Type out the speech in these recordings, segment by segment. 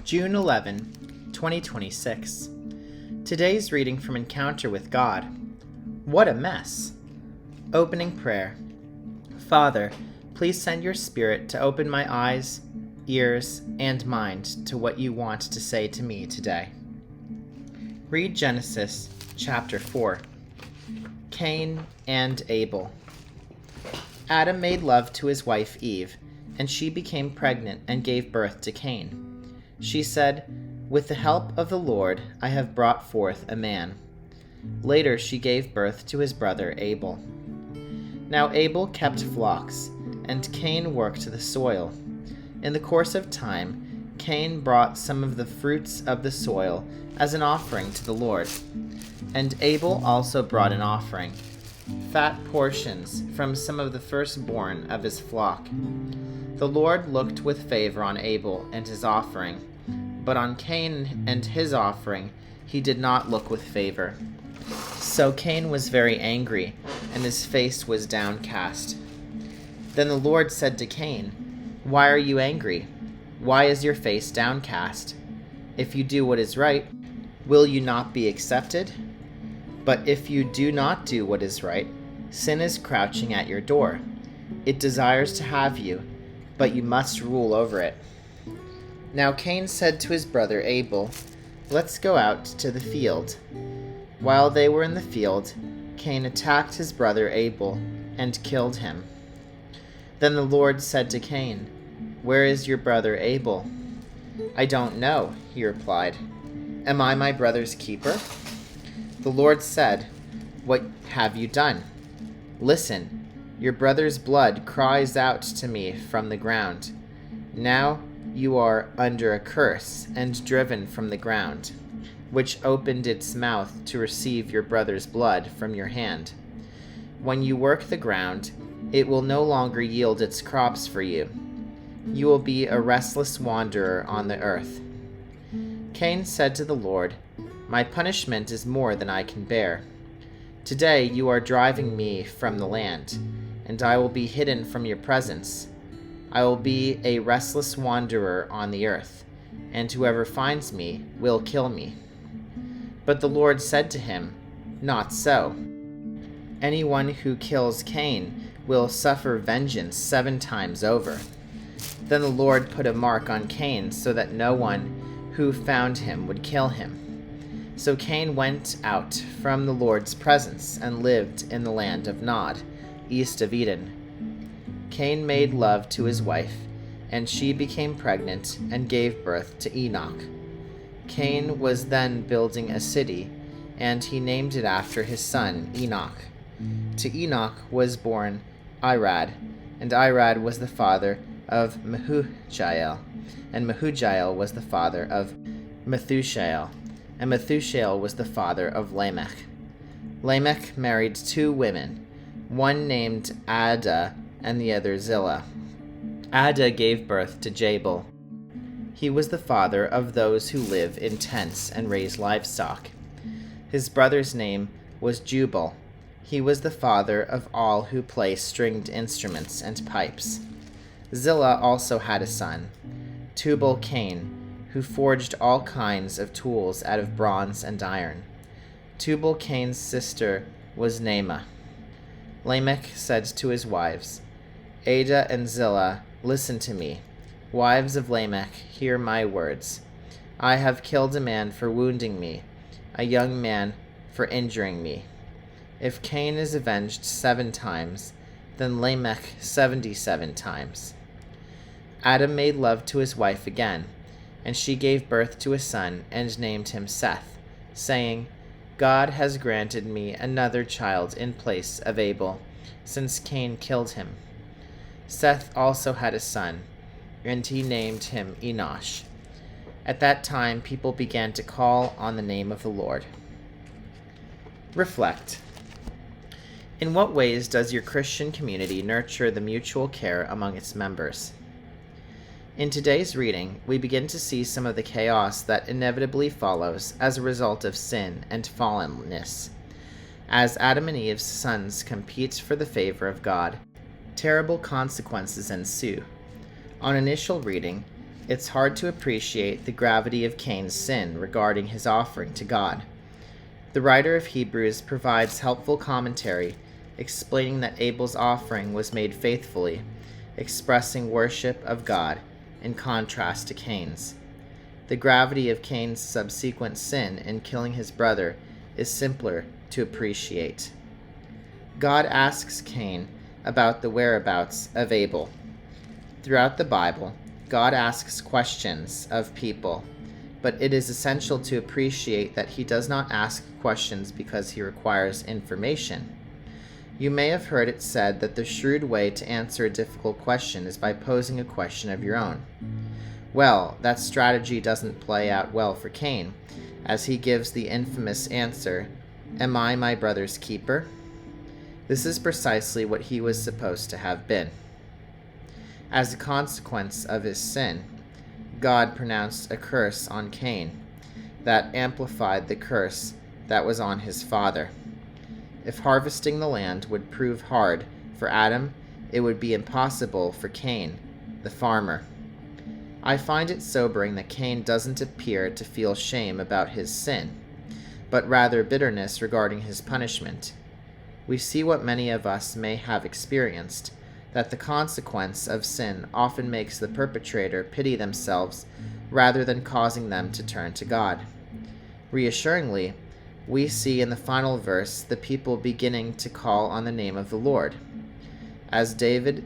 June 11, 2026. Today's reading from Encounter with God. What a mess! Opening prayer. Father, please send your Spirit to open my eyes, ears, and mind to what you want to say to me today. Read Genesis chapter 4. Cain and Abel. Adam made love to his wife Eve, and she became pregnant and gave birth to Cain. She said, "With the help of the Lord, I have brought forth a man." Later she gave birth to his brother Abel. Now Abel kept flocks, and Cain worked the soil. In the course of time, Cain brought some of the fruits of the soil as an offering to the Lord. And Abel also brought an offering, fat portions from some of the firstborn of his flock. The Lord looked with favor on Abel and his offering, but on Cain and his offering he did not look with favor. So Cain was very angry, and his face was downcast. Then the Lord said to Cain, "Why are you angry? Why is your face downcast? If you do what is right, will you not be accepted? But if you do not do what is right, sin is crouching at your door. It desires to have you, but you must rule over it." Now Cain said to his brother Abel, "Let's go out to the field." While they were in the field, Cain attacked his brother Abel and killed him. Then the Lord said to Cain, "Where is your brother Abel?" "I don't know," he replied. "Am I my brother's keeper?" The Lord said, "What have you done? Listen, your brother's blood cries out to me from the ground. Now you are under a curse and driven from the ground, which opened its mouth to receive your brother's blood from your hand. When you work the ground, it will no longer yield its crops for you. You will be a restless wanderer on the earth." Cain said to the Lord, "My punishment is more than I can bear. Today you are driving me from the land, and I will be hidden from your presence. I will be a restless wanderer on the earth, and whoever finds me will kill me." But the Lord said to him, "Not so. Anyone who kills Cain will suffer vengeance 7 times over." Then the Lord put a mark on Cain so that no one who found him would kill him. So Cain went out from the Lord's presence and lived in the land of Nod, east of Eden. Cain made love to his wife, and she became pregnant and gave birth to Enoch. Cain was then building a city, and he named it after his son Enoch. To Enoch was born Irad, and Irad was the father of Mehujael, and Mehujael was the father of Methushael, and Methushael was the father of Lamech. Lamech married 2 women, one named Adah and the other Zillah. Adah gave birth to Jabal. He was the father of those who live in tents and raise livestock. His brother's name was Jubal. He was the father of all who play stringed instruments and pipes. Zillah also had a son, Tubal-Cain, who forged all kinds of tools out of bronze and iron. Tubal-Cain's sister was Naamah. Lamech said to his wives, "Adah and Zillah, listen to me. Wives of Lamech, hear my words. I have killed a man for wounding me, a young man for injuring me. If Cain is avenged 7 times, then Lamech 77 times." Adam made love to his wife again, and she gave birth to a son and named him Seth, saying, "God has granted me another child in place of Abel, since Cain killed him." Seth also had a son, and he named him Enosh. At that time, people began to call on the name of the Lord. Reflect. In what ways does your Christian community nurture the mutual care among its members? In today's reading, we begin to see some of the chaos that inevitably follows as a result of sin and fallenness. As Adam and Eve's sons compete for the favor of God, terrible consequences ensue. On initial reading, it's hard to appreciate the gravity of Cain's sin regarding his offering to God. The writer of Hebrews provides helpful commentary explaining that Abel's offering was made faithfully, expressing worship of God in contrast to Cain's. The gravity of Cain's subsequent sin in killing his brother is simpler to appreciate. God asks Cain about the whereabouts of Abel. Throughout the Bible, God asks questions of people, but it is essential to appreciate that he does not ask questions because he requires information. You may have heard it said that the shrewd way to answer a difficult question is by posing a question of your own. Well, that strategy doesn't play out well for Cain, as he gives the infamous answer, "Am I my brother's keeper?" This is precisely what he was supposed to have been. As a consequence of his sin, God pronounced a curse on Cain that amplified the curse that was on his father. If harvesting the land would prove hard for Adam, it would be impossible for Cain, the farmer. I find it sobering that Cain doesn't appear to feel shame about his sin, but rather bitterness regarding his punishment. We see what many of us may have experienced, that the consequence of sin often makes the perpetrator pity themselves rather than causing them to turn to God. Reassuringly, we see in the final verse the people beginning to call on the name of the Lord. As David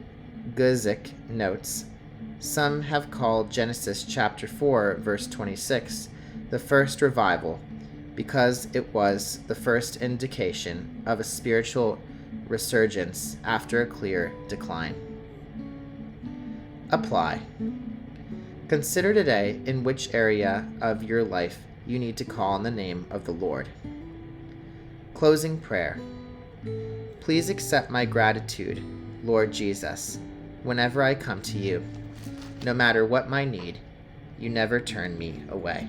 Guzik notes, some have called Genesis chapter 4, verse 26, the first revival, because it was the first indication of a spiritual resurgence after a clear decline. Apply. Consider today in which area of your life you need to call on the name of the Lord. Closing prayer. Please accept my gratitude, Lord Jesus, whenever I come to you. No matter what my need, you never turn me away.